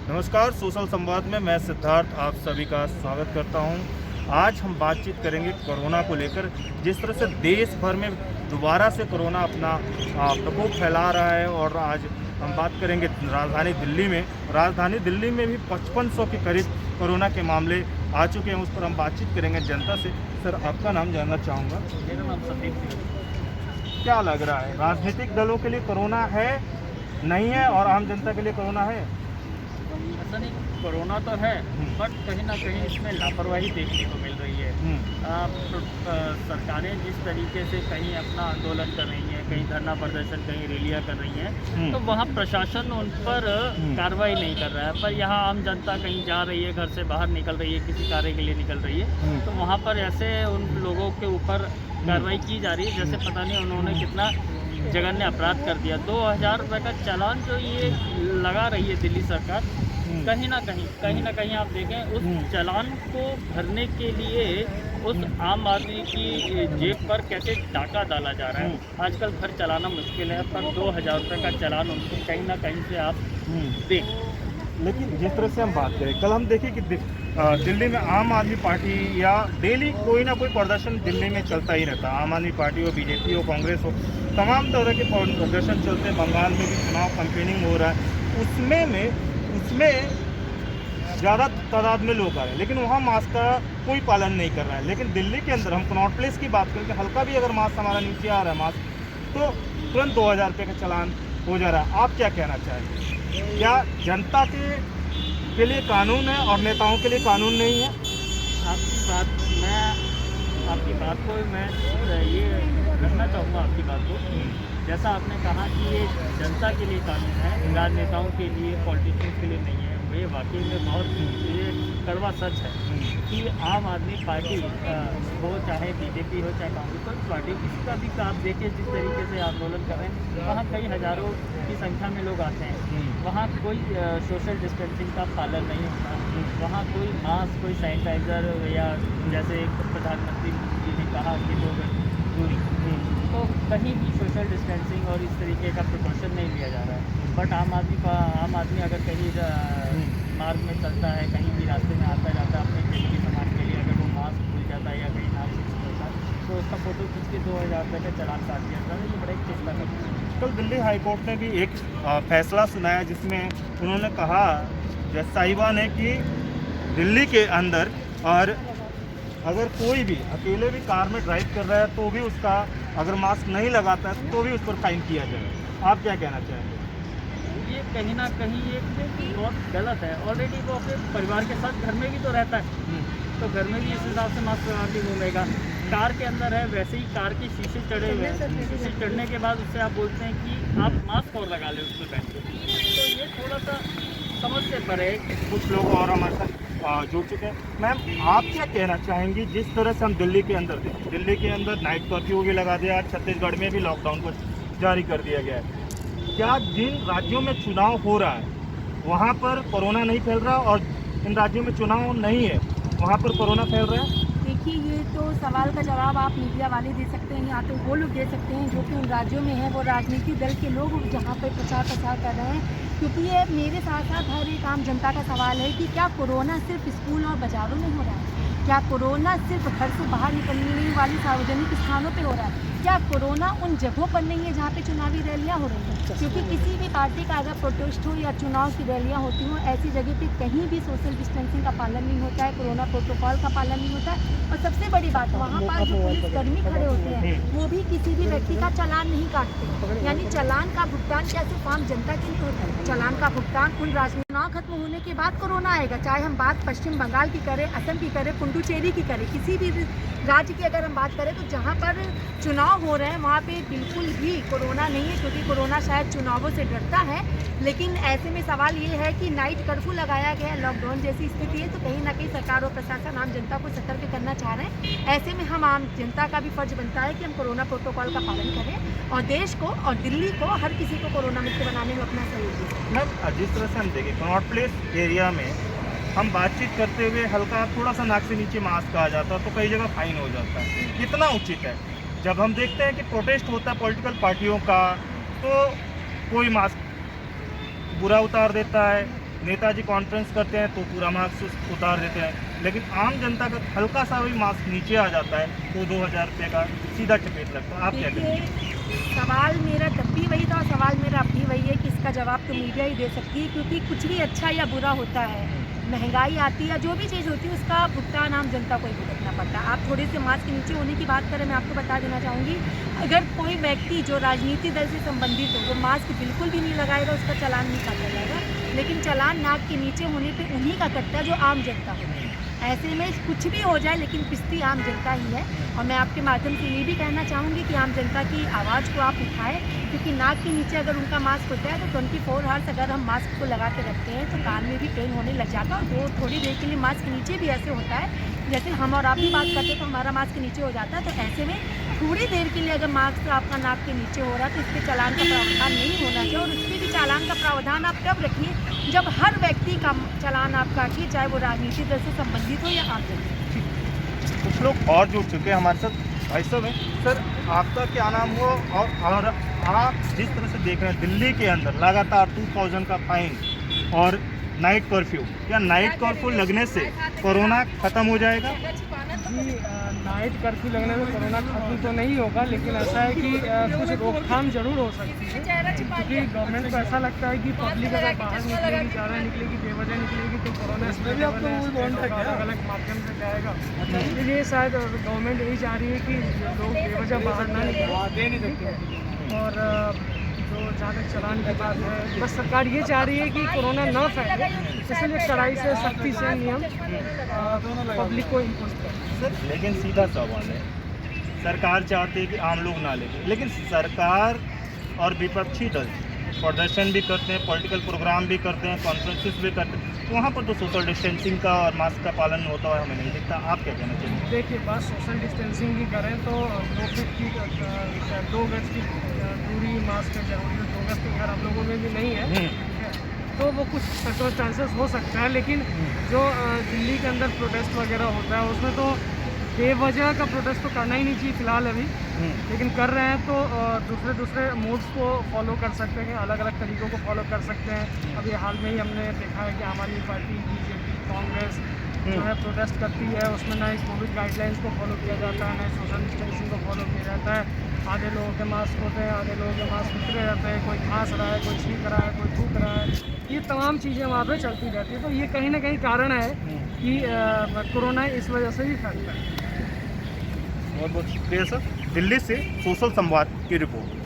नमस्कार, सोशल संवाद में मैं सिद्धार्थ आप सभी का स्वागत करता हूं। आज हम बातचीत करेंगे कोरोना को लेकर। जिस तरह से देश भर में दोबारा से कोरोना अपना प्रकोप फैला रहा है और आज हम बात करेंगे राजधानी दिल्ली में। राजधानी दिल्ली में भी 5500 के करीब कोरोना के मामले आ चुके हैं। उस पर हम बातचीत करेंगे जनता से। सर, आपका नाम जानना चाहूँगा। मेरा नाम सतीश सिंह। क्या लग रहा है, राजनीतिक दलों के लिए कोरोना है, नहीं है, और आम जनता के लिए कोरोना है? ऐसा नहीं, कोरोना तो है बट कहीं ना कहीं इसमें लापरवाही देखने को मिल रही है। सरकारें जिस तरीके से कहीं अपना आंदोलन कर रही हैं, कहीं धरना प्रदर्शन, कहीं रैलियां कर रही हैं, तो वहाँ प्रशासन उन पर कार्रवाई नहीं कर रहा है। पर यहाँ आम जनता कहीं जा रही है, घर से बाहर निकल रही है, किसी कार्य के लिए निकल रही है, तो वहाँ पर ऐसे उन लोगों के ऊपर कार्रवाई की जा रही है जैसे पता नहीं उन्होंने कितना जघन्य अपराध कर दिया। 2000 रुपये का चालान जो ये लगा रही है दिल्ली सरकार, कहीं ना कहीं आप देखें उस चालान को भरने के लिए उस आम आदमी की जेब पर कैसे डाका डाला जा रहा है। आजकल घर चलाना मुश्किल है, पर 2000 रुपये का चालान उनको कहीं ना कहीं से आप दें। लेकिन जिस तरह से हम बात करें, कल हम देखें कि दिल्ली में आम आदमी पार्टी या डेली कोई ना कोई प्रदर्शन दिल्ली में चलता ही रहता है। आम आदमी पार्टी हो, बीजेपी हो, कांग्रेस हो, तमाम तरह के प्रदर्शन चलते हैं। बंगाल में भी चुनाव कैंपेनिंग हो रहा है, उसमें ज़्यादा तादाद में लोग आ रहे हैं, लेकिन वहाँ मास्क का कोई पालन नहीं कर रहा है। लेकिन दिल्ली के अंदर हम कनॉट प्लेस की बात करें कि हल्का भी अगर मास्क हमारा नीचे आ रहा है मास्क, तो तुरंत 2000 रुपये का चालान हो जा रहा है। आप क्या कहना चाहेंगे? क्या जनता के लिए कानून है और नेताओं के लिए कानून नहीं है? आपकी बात को मैं ये कहना चाहूँगा आपकी बात को। जैसा आपने कहा कि ये जनता के लिए कानून है, राजनेताओं के लिए, पॉलिटिशियंस के लिए नहीं है, ये वाकई में बहुत ये कड़वा सच है कि आम आदमी पार्टी हो, चाहे बीजेपी हो, चाहे कांग्रेस हो, पार्टी किसी का भी आप देखिए जिस तरीके से आंदोलन कर रहे हैं, वहाँ कई हज़ारों की संख्या में लोग आते हैं। वहाँ कोई सोशल डिस्टेंसिंग का पालन नहीं होता, वहाँ कोई मास्क, कोई सैनिटाइज़र, या जैसे प्रधानमंत्री जी ने कहा कि लोग दूरी, तो कहीं भी सोशल डिस्टेंसिंग और इस तरीके का प्रिकॉशन नहीं लिया जा रहा है। बट आम आदमी अगर कहीं मार्ग में चलता है, कहीं भी रास्ते में आता जाता है अपने ज़रूरी सामान के लिए, अगर वो मास्क भूल जाता है या कहीं नाम से होता है, तो उसका फ़ोटो खींच के 2000 रुपये का चालान काट दिया जाता है। ये बड़ा एक चिंता का विषय है। कल दिल्ली हाईकोर्ट ने भी एक फैसला सुनाया जिसमें उन्होंने कहा, जज साहिबा ने, कि दिल्ली के अंदर और अगर कोई भी अकेले भी कार में ड्राइव कर रहा है तो भी उसका अगर मास्क नहीं लगाता है तो भी उस पर फाइन किया जाए। आप क्या कहना चाहेंगे? ये कहीं ना कहीं ये बहुत गलत है। ऑलरेडी वो अपने परिवार के साथ घर में भी तो रहता है, तो घर में भी इस हिसाब से मास्क लगा के घूमेगा। कार के अंदर है, वैसे ही कार के शीशे चढ़े हुए हैं, शीशे चढ़ने के बाद उससे आप बोलते हैं कि आप मास्क और लगा लें उसमें पहन के, तो ये थोड़ा सा समझ से परे। कुछ लोग और हमारे साथ जुड़ चुके हैं। मैम, आप क्या कहना चाहेंगी? जिस तरह से हम दिल्ली के अंदर नाइट कर्फ्यू भी लगा दिया, छत्तीसगढ़ में भी लॉकडाउन को जारी कर दिया गया है, क्या जिन राज्यों में चुनाव हो रहा है वहाँ पर कोरोना नहीं फैल रहा और इन राज्यों में चुनाव नहीं है वहाँ पर कोरोना फैल रहा है? देखिए, ये तो सवाल का जवाब आप मीडिया वाले दे सकते हैं या तो वो लोग दे सकते हैं जो कि उन राज्यों में हैं, वो राजनीतिक दल के लोग जहाँ पर प्रचार प्रसार कर रहे हैं। क्योंकि ये मेरे साथ साथ हर एक आम जनता का सवाल है कि क्या कोरोना सिर्फ स्कूल और बाज़ारों में हो रहा है? क्या कोरोना सिर्फ घर से बाहर निकलने वाली सार्वजनिक स्थानों पे हो रहा है? क्या कोरोना उन जगहों पर नहीं है जहाँ पे चुनावी रैलियाँ हो रही हैं? क्योंकि किसी भी पार्टी का अगर प्रोटेस्ट हो या चुनाव की रैलियाँ होती हों, ऐसी जगह पे कहीं भी सोशल डिस्टेंसिंग का पालन नहीं होता है, कोरोना प्रोटोकॉल का पालन नहीं होता है। और सबसे बड़ी बात, वहाँ पर जो पुलिसकर्मी खड़े होते हैं वो भी किसी भी व्यक्ति का चालान नहीं काटते। यानी चालान का भुगतान क्या सिर्फ आम जनता के लिए होता है? चालान का भुगतान उन चुनाव खत्म होने के बाद कोरोना आएगा। चाहे हम बात पश्चिम बंगाल की करें, असम की करें, पुडुचेरी की करें, किसी भी राज्य की अगर हम बात करें, तो जहाँ पर चुनाव हो रहे हैं वहाँ पे बिल्कुल भी कोरोना नहीं है, क्योंकि कोरोना शायद चुनावों से डरता है। लेकिन ऐसे में सवाल ये है कि नाइट कर्फ्यू लगाया गया है, लॉकडाउन जैसी स्थिति है, तो कहीं ना कहीं सरकार और प्रशासन आम जनता को सतर्क करना चाह रहे हैं। ऐसे में हम आम जनता का भी फर्ज बनता है कि हम कोरोना प्रोटोकॉल का पालन करें और देश को और दिल्ली को, हर किसी को कोरोना मुक्त बनाने में अपना सहयोग दें। मैम, जिस तरह से हम देखें कनॉट प्लेस एरिया में हम बातचीत करते हुए हल्का थोड़ा सा नाक से नीचे मास्क आ जाता तो कई जगह फाइन हो जाता है। कितना उचित है? जब हम देखते हैं कि प्रोटेस्ट होता है पॉलिटिकल पार्टियों का, तो कोई मास्क बुरा उतार देता है, नेताजी कॉन्फ्रेंस करते हैं तो पूरा मास्क उतार देते हैं, लेकिन आम जनता का हल्का सा भी मास्क नीचे आ जाता है तो 2000 रुपये का सीधा चपेट लगता है। आप क्या कहेंगे? देखिए, सवाल मेरा तब भी वही था और सवाल मेरा अब भी वही है कि इसका जवाब तो मीडिया ही दे सकती है, क्योंकि कुछ भी अच्छा या बुरा होता है, महंगाई आती है, जो भी चीज़ होती है उसका भुगतान आम जनता को ही भुगतना पड़ता है। आप थोड़े से मास्क के नीचे होने की बात करें, मैं आपको बता देना चाहूँगी, अगर कोई व्यक्ति जो राजनीति दल से संबंधित हो वो मास्क बिल्कुल भी नहीं लगाएगा, उसका चालान नहीं काटा जाएगा, लेकिन चालान नाक के नीचे होने पे उन्हीं का कटता है जो आम जनता होती है। ऐसे में कुछ भी हो जाए लेकिन पिसती आम जनता ही है। और मैं आपके माध्यम से ये भी कहना चाहूँगी कि आम जनता की आवाज़ को आप उठाएं, क्योंकि नाक के नीचे अगर उनका मास्क होता है तो 24 आवर्स अगर हम मास्क को लगा के रखते हैं तो कान में भी पेन होने लग जाता है, और वो थोड़ी देर के लिए मास्क के नीचे भी ऐसे होता है जैसे हम और आप भी बात करते हैं तो हमारा मास्क के नीचे हो जाता है। तो ऐसे में थोड़ी देर के लिए अगर मास्क आपका नाक के नीचे हो रहा है तो इसके चालान का प्रावधान नहीं होना चाहिए। और इसके भी चालान का प्रावधान आप तब रखिए जब हर व्यक्ति का चालान आप काटिए, चाहे वो राजनीतिक दल से संबंधित हो या आम जनता। कुछ लोग और जुड़ चुके हैं हमारे साथ। भाई साहब हैं सर, आपका क्या नाम हुआ? और आप जिस तरह से देख रहे हैं दिल्ली के अंदर लगातार 2000 का फाइन और नाइट कर्फ्यू, या नाइट कर्फ्यू लगने से कोरोना खत्म हो जाएगा? जी, नाइट कर्फ्यू लगने में कोरोना खत्म तो नहीं होगा, लेकिन ऐसा है कि कुछ रोकथाम जरूर हो सकती है, क्योंकि गवर्नमेंट को ऐसा लगता है कि पब्लिक अगर बाहर निकलेगी, ज़्यादा निकलेगी, बेवजह निकलेगी तो कोरोना अलग अलग माध्यम से जाएगा। इसलिए शायद गवर्नमेंट यही चाह रही है कि लोग बेवजह बाहर ना निकलें। और जो जहाँ तक चलान की बात है, बस सरकार ये चाह रही है कि कोरोना ना फैले, इसलिए कड़ाई से सख्ती से नियम पब्लिक को इम्पोज करें। सर लेकिन सीधा सवाल है, सरकार चाहती है कि आम लोग ना लेंगे, लेकिन सरकार और विपक्षी दल प्रदर्शन भी करते हैं, पॉलिटिकल प्रोग्राम भी करते हैं, कॉन्फ्रेंसेस भी करते हैं, तो वहाँ पर तो सोशल डिस्टेंसिंग का और मास्क का पालन होता हुआ हमें नहीं दिखता। आप क्या कहना चाहिए? देखिए, बस सोशल डिस्टेंसिंग की करें तो 2 फीट की 2 गज की दूरी मास्क जरूरी है। 2 गज तो खैर हम लोगों में भी नहीं है, तो वो कुछ सर्कमस्टांसेस हो सकता है, लेकिन जो दिल्ली के अंदर प्रोटेस्ट वगैरह होता है उसमें तो बेवजह का प्रोटेस्ट तो करना ही नहीं चाहिए फिलहाल अभी, लेकिन कर रहे हैं तो दूसरे मोड्स को फॉलो कर सकते हैं, अलग अलग तरीक़ों को फॉलो कर सकते हैं। अभी हाल में ही हमने देखा है कि आम आदमी पार्टी, बीजेपी, कांग्रेस जो है प्रोटेस्ट करती है, उसमें ना ही कोविड गाइडलाइंस को फॉलो किया जाता है, ना ही सोशल डिस्टेंसिंग को फॉलो किया जाता है। आधे लोगों के मास्क होते हैं, आधे लोगों के मास्क उतरे रहते हैं, कोई खांस रहा है, कोई छींक रहा है, कोई थूक रहा है, ये तमाम चीज़ें वहाँ पे चलती रहती है। तो ये कहीं ना कहीं कारण है कि कोरोना इस वजह से भी फैलता है। बहुत बहुत शुक्रिया सर। दिल्ली से सोशल संवाद की रिपोर्ट।